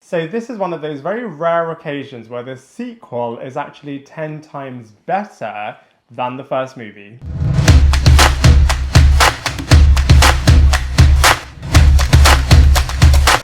So this is one of those very rare occasions where the sequel is actually 10 times better than the first movie.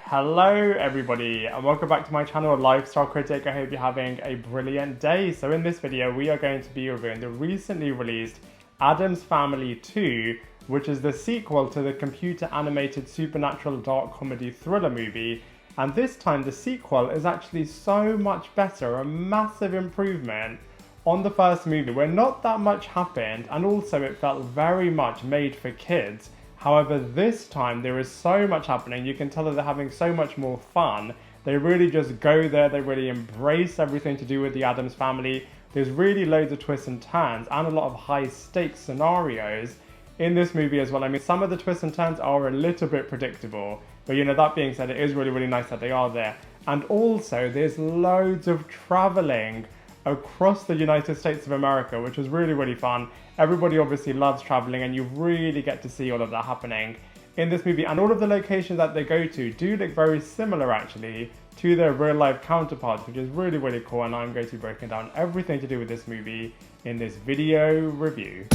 Hello everybody and welcome back to my channel Lifestyle Critic. I hope you're having a brilliant day. So in this video we are going to be reviewing the recently released Addams Family 2, which is the sequel to the computer animated supernatural dark comedy thriller movie. And this time the sequel is actually so much better, a massive improvement on the first movie where not that much happened and also it felt very much made for kids. However, this time there is so much happening, you can tell that they're having so much more fun. They really just go there, they really embrace everything to do with the Addams Family. There's really loads of twists and turns and a lot of high stakes scenarios in this movie as well. I mean, some of the twists and turns are a little bit predictable, but you know, that being said, it is really nice that they are there. And also, there's loads of traveling across the United States of America, which is really fun. Everybody obviously loves traveling and you really get to see all of that happening in this movie. And all of the locations that they go to do look very similar actually to their real life counterparts, which is really cool. And I'm going to be breaking down everything to do with this movie in this video review.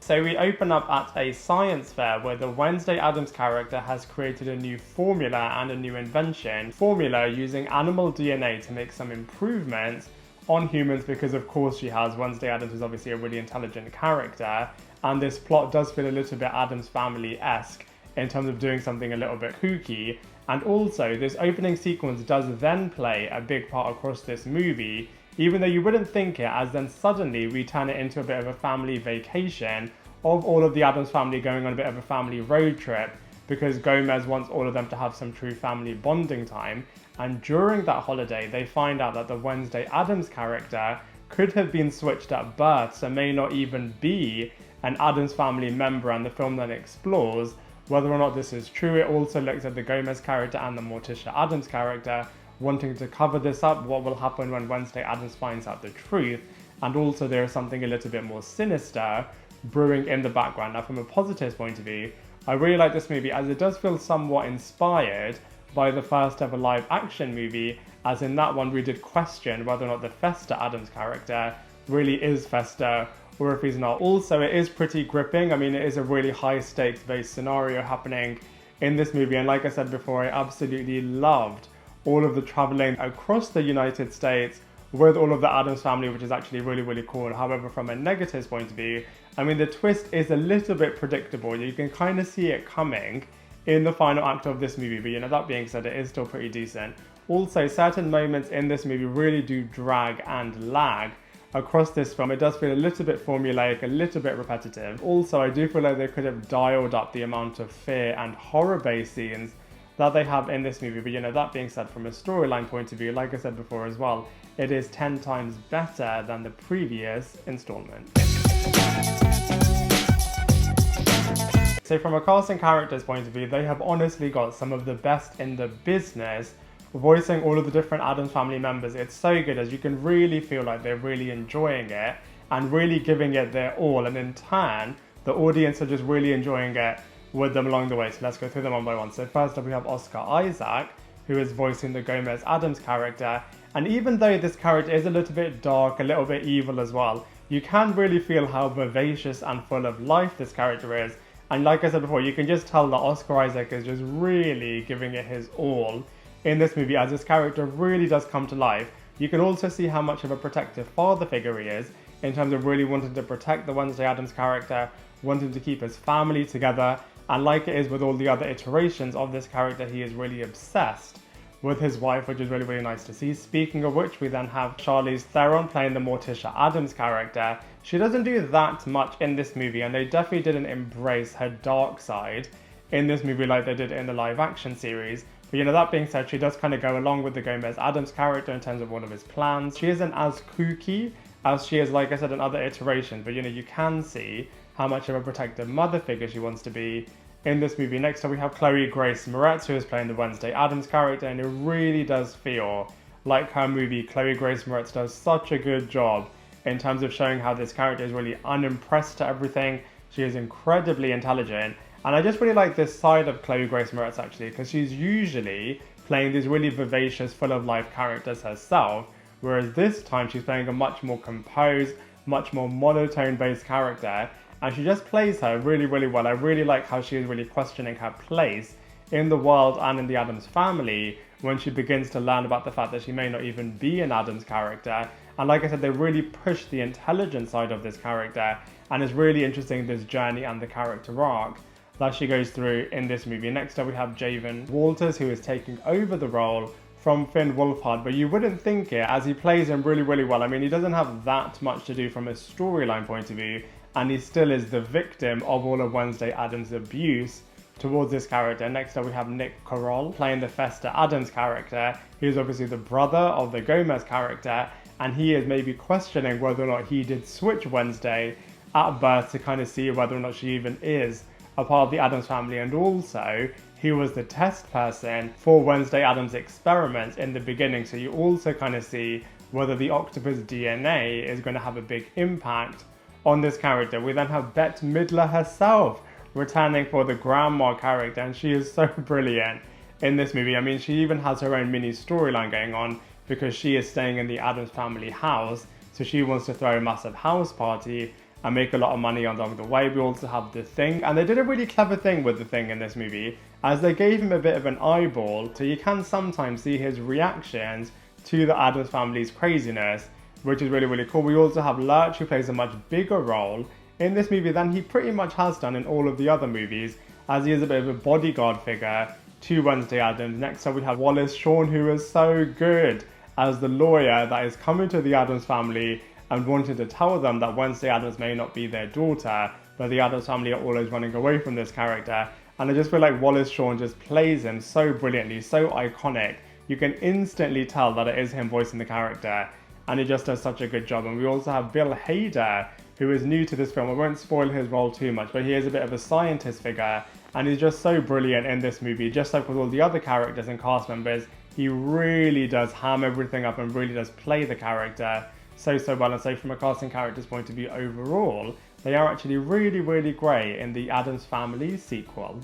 So we open up at a science fair where the Wednesday Addams character has created a new formula and a new invention. Formula using animal DNA to make some improvements on humans because of course she has. Wednesday Addams is obviously a really intelligent character and this plot does feel a little bit Addams Family-esque in terms of doing something a little bit kooky. And also this opening sequence does then play a big part across this movie, even though you wouldn't think it, as then suddenly we turn it into a bit of a family vacation of all of the Addams family going on a bit of a family road trip because Gomez wants all of them to have some true family bonding time. And during that holiday, they find out that the Wednesday Addams character could have been switched at birth, so may not even be an Addams Family member, and the film then explores whether or not this is true. It also looks at the Gomez character and the Morticia Addams character wanting to cover this up, what will happen when Wednesday Addams finds out the truth, and also there is something a little bit more sinister brewing in the background. Now from a positive point of view, I really like this movie as it does feel somewhat inspired by the first ever live action movie, as in that one we did question whether or not the Fester Addams character really is Fester or if he's not. Also it is pretty gripping. I mean, it is a really high stakes based scenario happening in this movie, and like I said before, I absolutely loved all of the traveling across the United States with all of the Addams family, which is actually really cool. However, from a negative point of view, I mean, the twist is a little bit predictable. You can kind of see it coming in the final act of this movie, but you know, that being said, it is still pretty decent. Also, certain moments in this movie really do drag and lag across this film. It does feel a little bit formulaic, a little bit repetitive. Also, I do feel like they could have dialed up the amount of fear and horror-based scenes that they have in this movie. But you know, that being said, from a storyline point of view, like I said before as well, it is 10 times better than the previous installment. So from a cast and characters point of view, they have honestly got some of the best in the business voicing all of the different Addams family members. It's so good as you can really feel like they're really enjoying it and really giving it their all, and in turn the audience are just really enjoying it with them along the way. So let's go through them one by one. So first up we have Oscar Isaac, who is voicing the Gomez Addams character, and even though this character is a little bit dark, a little bit evil as well, you can really feel how vivacious and full of life this character is. And like I said before, you can just tell that Oscar Isaac is just really giving it his all in this movie, as this character really does come to life. You can also see how much of a protective father figure he is in terms of really wanting to protect the Wednesday Addams character, wanting to keep his family together, and like it is with all the other iterations of this character, he is really obsessed with his wife, which is really nice to see. Speaking of which, we then have Charlize Theron playing the Morticia Addams character. She doesn't do that much in this movie, and they definitely didn't embrace her dark side in this movie like they did in the live action series. But you know, that being said, she does kind of go along with the Gomez Addams character in terms of one of his plans. She isn't as kooky as she is, like I said, in other iterations, but you know, you can see how much of a protective mother figure she wants to be in this movie. Next up we have Chloe Grace Moretz, who is playing the Wednesday Addams character, and it really does feel like her movie. Chloe Grace Moretz does such a good job in terms of showing how this character is really unimpressed to everything. She is incredibly intelligent, And I just really like this side of Chloe Grace Moretz actually, because she's usually playing these really vivacious, full of life characters herself, whereas this time she's playing a much more composed, much more monotone based character, and she just plays her really, really well. I really like how she is really questioning her place in the world and in the Addams family when she begins to learn about the fact that she may not even be an Addams character. And like I said, they really push the intelligent side of this character, and it's really interesting, this journey and the character arc that she goes through in this movie. Next up we have Javen Walters, who is taking over the role from Finn Wolfhard, but you wouldn't think it, as he plays him really, really well. I mean, he doesn't have that much to do from a storyline point of view, and he still is the victim of all of Wednesday Addams' abuse towards this character. Next up we have Nick Kroll playing the Fester Addams character. He's obviously the brother of the Gomez character, and he is maybe questioning whether or not he did switch Wednesday at birth to kind of see whether or not she even is a part of the Addams family. And also, he was the test person for Wednesday Addams' experiments in the beginning, so you also kind of see whether the octopus DNA is going to have a big impact on this character. We then have Bette Midler herself returning for the grandma character, and she is so brilliant in this movie. I mean, she even has her own mini storyline going on because she is staying in the Addams family house, so she wants to throw a massive house party and make a lot of money along the way. We also have The Thing, and they did a really clever thing with The Thing in this movie, as they gave him a bit of an eyeball, so you can sometimes see his reactions to the Addams family's craziness, which is really, really cool. We also have Lurch, who plays a much bigger role in this movie than he pretty much has done in all of the other movies, as he is a bit of a bodyguard figure to Wednesday Addams. Next up we have Wallace Shawn, who is so good as the lawyer that is coming to the Addams family and wanted to tell them that Wednesday Addams may not be their daughter, but the Addams family are always running away from this character. And I just feel like Wallace Shawn just plays him so brilliantly, so iconic. You can instantly tell that it is him voicing the character, and he just does such a good job. And we also have Bill Hader, who is new to this film. I won't spoil his role too much, but he is a bit of a scientist figure, and he's just so brilliant in this movie. Just like with all the other characters and cast members, he really does ham everything up and really does play the character so well. And so from a casting character's point of view overall, they are actually really, really great in the Addams Family sequel.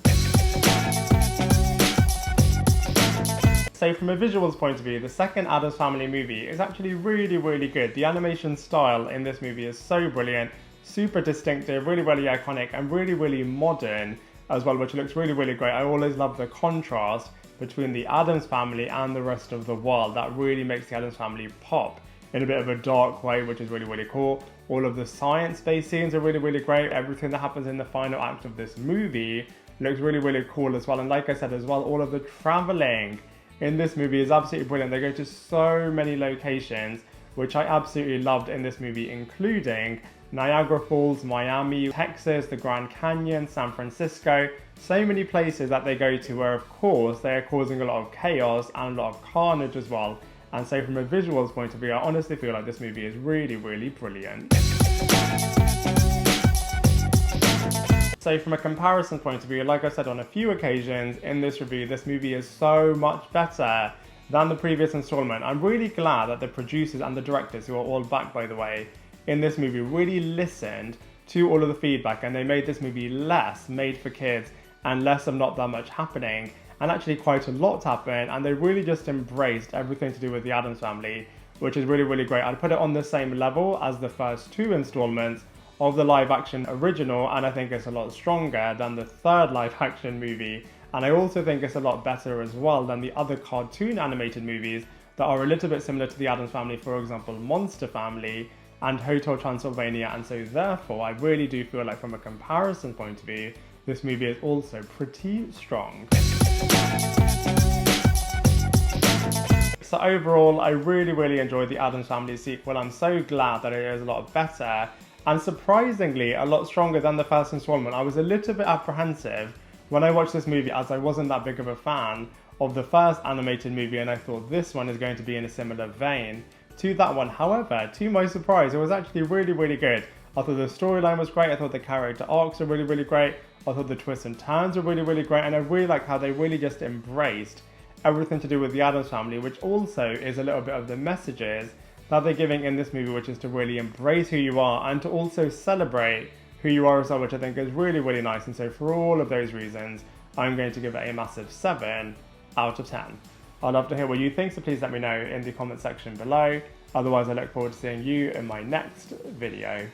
So from a visuals point of view, the second Addams Family movie is actually really, really good. The animation style in this movie is so brilliant, super distinctive, really, really iconic, and really, really modern as well, which looks really, really great. I always love the contrast between the Addams Family and the rest of the world. That really makes the Addams Family pop in a bit of a dark way, which is really, really cool. All of the science-based scenes are really, really great. Everything that happens in the final act of this movie looks really, really cool as well. And like I said as well, all of the traveling in this movie is absolutely brilliant. They go to so many locations, which I absolutely loved in this movie, including Niagara Falls, Miami, Texas, the Grand Canyon, San Francisco. So many places that they go to where, of course, they are causing a lot of chaos and a lot of carnage as well. And so from a visuals point of view, I honestly feel like this movie is really, really brilliant. So from a comparison point of view, like I said on a few occasions in this review, this movie is so much better than the previous installment. I'm really glad that the producers and the directors, who are all back by the way, in this movie really listened to all of the feedback, and they made this movie less made for kids and less of not that much happening, and actually quite a lot happened, and they really just embraced everything to do with the Addams Family, which is really, really great. I'd put it on the same level as the first two installments of the live action original, and I think it's a lot stronger than the third live action movie, and I also think it's a lot better as well than the other cartoon animated movies that are a little bit similar to the Addams Family, for example Monster Family and Hotel Transylvania. And so therefore I really do feel like from a comparison point of view, this movie is also pretty strong. So overall, I really, really enjoyed the Addams Family sequel. I'm so glad that it is a lot better and surprisingly a lot stronger than the first installment. I was a little bit apprehensive when I watched this movie, as I wasn't that big of a fan of the first animated movie, and I thought this one is going to be in a similar vein to that one. However, to my surprise, it was actually really, really good. I thought the storyline was great, I thought the character arcs were really, really great, I thought the twists and turns were really, really great, and I really like how they really just embraced everything to do with the Addams Family, which also is a little bit of the messages that they're giving in this movie, which is to really embrace who you are and to also celebrate who you are as well, which I think is really, really nice. And so for all of those reasons, I'm going to give it a massive 7 out of 10. I'd love to hear what you think, so please let me know in the comment section below. Otherwise, I look forward to seeing you in my next video.